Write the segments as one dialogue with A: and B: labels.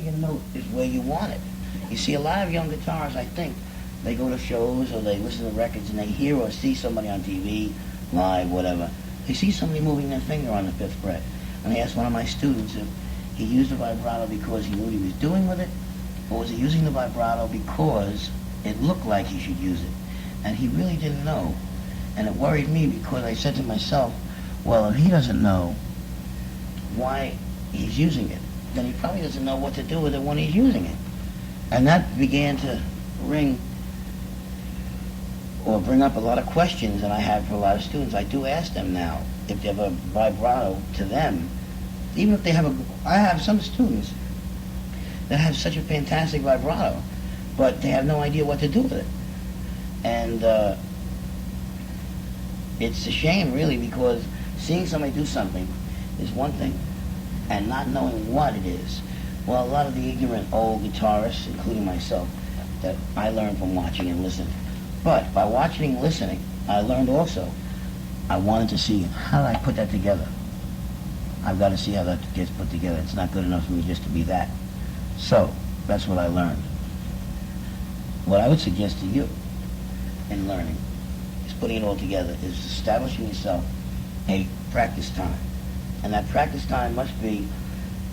A: Your note is where you want it. You see, a lot of young guitarists, I think, they go to shows or they listen to records and they hear or see somebody on TV, live, whatever. They see somebody moving their finger on the fifth fret. And I asked one of my students if he used the vibrato because he knew what he was doing with it, or was he using the vibrato because it looked like he should use it. And he really didn't know. And it worried me because I said to myself, well, if he doesn't know why he's using it, then he probably doesn't know what to do with it when he's using it. And that began to ring or bring up a lot of questions that I have for a lot of students. I do ask them now if they have a vibrato to them, even if they have I have some students that have such a fantastic vibrato, but they have no idea what to do with it. And it's a shame, really, because seeing somebody do something is one thing, and not knowing what it is. Well, a lot of the ignorant old guitarists, including myself, that I learned from watching and listening. But by watching and listening, I learned also, I wanted to see, how do I put that together? I've got to see how that gets put together. It's not good enough for me just to be that. So, that's what I learned. What I would suggest to you in learning is putting it all together, is establishing yourself a practice time. And that practice time must be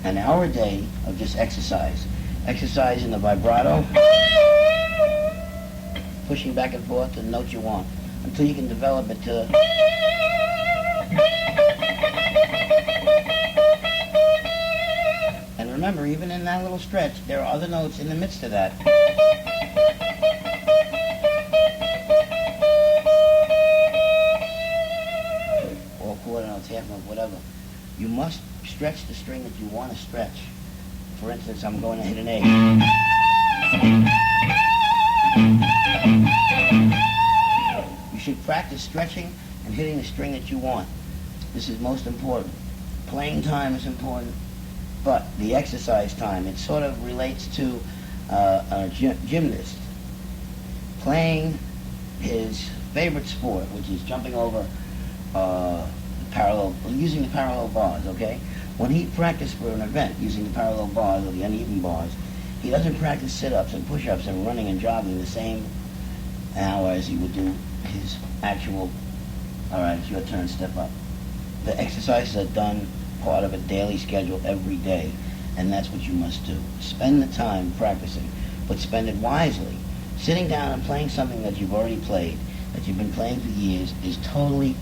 A: an hour a day of just exercise. Exercise in the vibrato, pushing back and forth the note you want, until you can develop it to... And remember, even in that little stretch, there are other notes in the midst of that. Or quarter notes, half note, whatever. You must stretch the string that you want to stretch. For instance, I'm going to hit an A. You should practice stretching and hitting the string that you want. This is most important. Playing time is important, but the exercise time, it sort of relates to a gymnast playing his favorite sport, which is jumping over using the parallel bars, okay? When he practices for an event using the parallel bars or the uneven bars, he doesn't practice sit-ups and push-ups and running and jogging the same hour as he would do his actual, all right, it's your turn, step up. The exercises are done part of a daily schedule every day, and that's what you must do. Spend the time practicing, but spend it wisely. Sitting down and playing something that you've already played, that you've been playing for years, is totally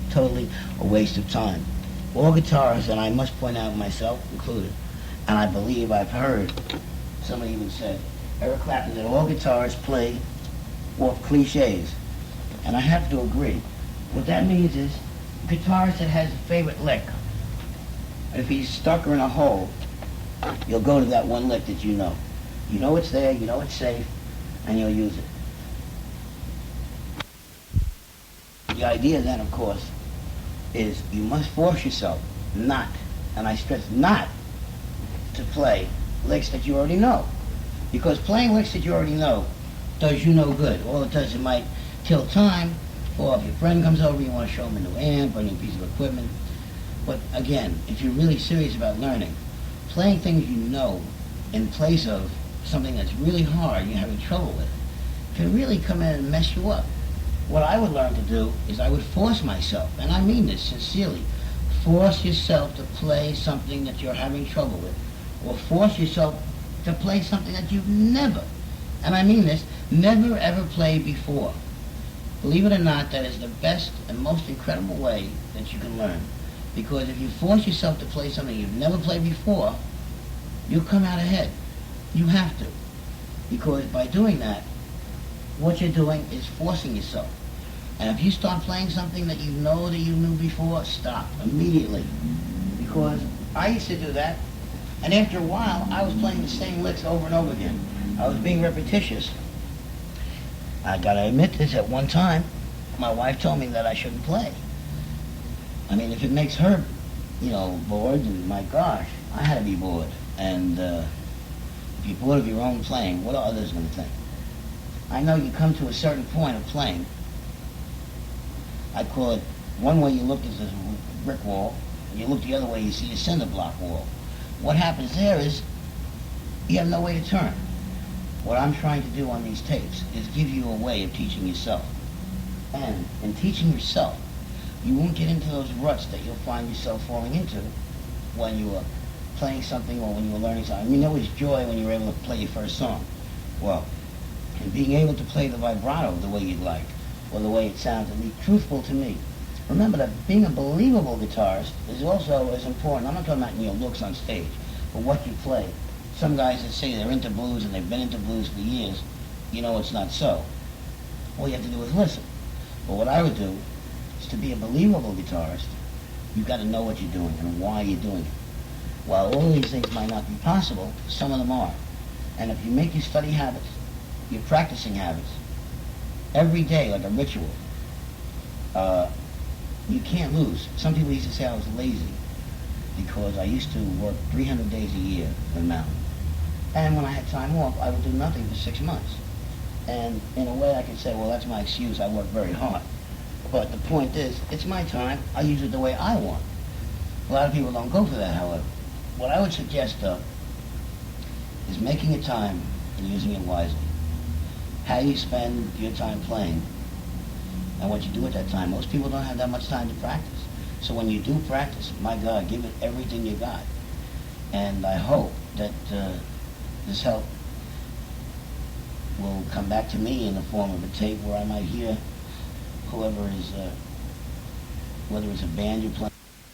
A: a waste of time. All guitarists, and I must point out myself included, and I believe I've heard, somebody even said, Eric Clapton, that all guitarists play off cliches. And I have to agree. What that means is, a guitarist that has a favorite lick, if he's stuck or in a hole, you'll go to that one lick that you know. You know it's there, you know it's safe, and you'll use it. The idea then, of course, is you must force yourself not, and I stress not, to play licks that you already know. Because playing licks that you already know does you no good. All it does, it might kill time, or if your friend comes over, you want to show him a new amp or a new piece of equipment. But again, if you're really serious about learning, playing things you know in place of something that's really hard and you're having trouble with can really come in and mess you up. What I would learn to do is I would force myself, and I mean this sincerely, force yourself to play something that you're having trouble with, or force yourself to play something that you've never, and I mean this, never ever played before. Believe it or not, that is the best and most incredible way that you can learn. Because if you force yourself to play something you've never played before, you'll come out ahead. You have to. Because by doing that, what you're doing is forcing yourself. And if you start playing something that you know that you knew before, stop immediately. Because I used to do that, and after a while, I was playing the same licks over and over again. I was being repetitious. I gotta admit this, at one time, my wife told me that I shouldn't play. I mean, if it makes her, bored, then my gosh, I had to be bored. And if you're bored of your own playing, what are others going to think? I know you come to a certain point of playing. I call it, one way you look is this brick wall, and you look the other way, you see a cinder block wall. What happens there is, you have no way to turn. What I'm trying to do on these tapes is give you a way of teaching yourself. And in teaching yourself, you won't get into those ruts that you'll find yourself falling into when you are playing something or when you were learning something. I mean, there was joy when you were able to play your first song. Well, and being able to play the vibrato the way you'd like, or the way it sounds, and be truthful to me. Remember that being a believable guitarist is also as important. I'm not talking about your looks on stage, but what you play. Some guys that say they're into blues and they've been into blues for years, you know it's not so. All you have to do is listen. But what I would do is to be a believable guitarist, you've got to know what you're doing and why you're doing it. While all these things might not be possible, some of them are. And if you make your study habits, your practicing habits, every day like a ritual, you can't lose. Some people used to say I was lazy because I used to work 300 days a year in the mountain. And when I had time off, I would do nothing for 6 months. And in a way I could say, well, that's my excuse, I work very hard. But the point is, it's my time, I use it the way I want. A lot of people don't go for that, however. What I would suggest, though, is making a time and using it wisely. How you spend your time playing and what you do at that time. Most people don't have that much time to practice. So when you do practice, my God, give it everything you got. And I hope that this help will come back to me in the form of a tape where I might hear whoever is, whether it's a band you're playing,